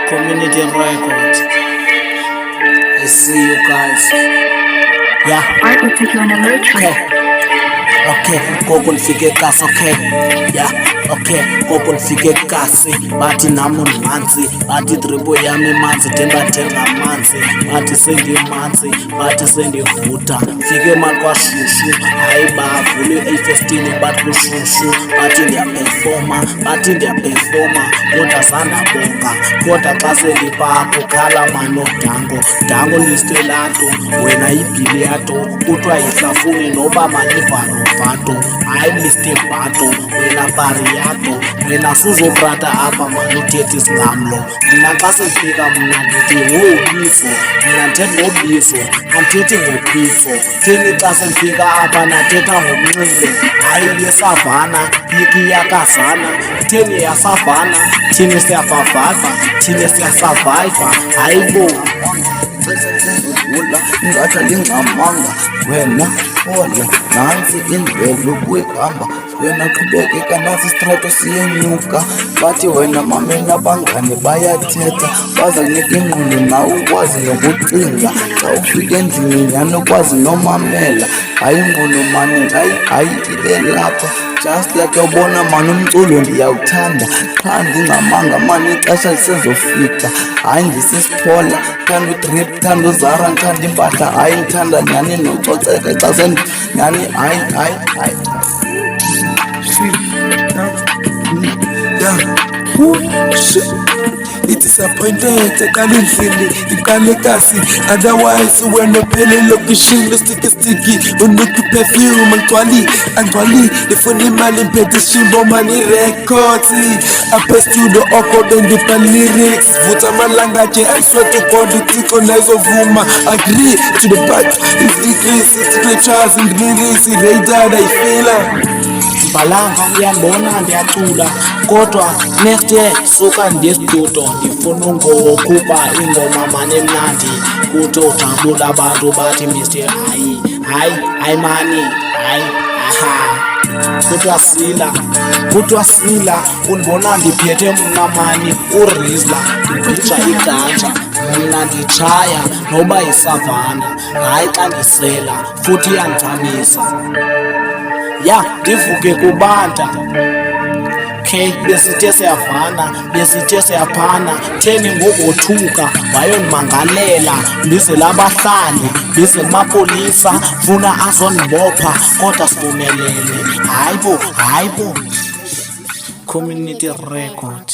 Community record. I see you guys. Yeah. Art will put you on alert track. Okay, gogo nifike kasi, okay. Yeah, okay, gogo nifike kasi. Bathi nami ndimanzi, bathi dribble yami manzi, thenga manzi. Bathi sendimanzi, bathi sendivuta. Fike manje kwashushu, hayi bavule i-15 bathi kushushu. Bathi ndiyaperforma, kodwa sandabonga. Kodwa xa sendipha kukhala manodango. Dango listelado, wena ibhiliyato. Kuthiwa yihlafuni noba manivalo vato, hayi Mr. Bato, wena Bariato, wena suzoprata apha manuthethi singamlo. Mna xa sifika mna ndithi ngobifo, mna ndithetha ngobifo, andithethi ngobifo. Theni xa sifika apha nathetha ngomnxile, hayi yesavana, yikiyakazana. Theni yasavana, thini siyavavava, thini siyasavaiva, hayi bo. Ula ngathi ndingamanga wena hola nansi indlela ukuyihamba wena qhubekeka nasi istrato siyenyuka bathi wena mamela abangane bayathetha baza kunika ingqondo nawe ukwazi nokucinga xa ufika endlini nyani ukwazi nomamela hayi ingqondo mani hayi ile lapha just like yawubona mani umculo ndiyawuthanda qha ndingamanga mani ixesha lisezofika hayi ndisisiphola thanda udrip thanda uzara ndithanda impahla hayi ndithanda nyani nococeka xa nyani hayi i-disappointed ekalendlini iqalekasi otherwise wena phele lokishini sticky unuka perfume angcwali ifuna imali mphethe ishimbo mani records apha studio oko bendipa lyrics vutha amalanga I swear to God uthixo nayizovuma agree to the part is lyrics radar ayifila Balanga uyambona ndiyacula kodwa next year suka ndiyesidudo ndifuna ngokuba ingoma mane mnandi kuthi ujabula abantu bathi Mr. hayi mani hayi aha kuthiwa sila undibona ndiphethe mna mani uRizla ndibhija iganja mna nditshaya noba yisavana hayi xa ndisela futhi iyandichamisa ya ndivuke kubanda okay besithe siyavana besithe siyaphana theni ngokothuka wayondimangalela ndizele abahlali ndizele amapolisa funa azondibopha kodwa sibumelele hayibo community record.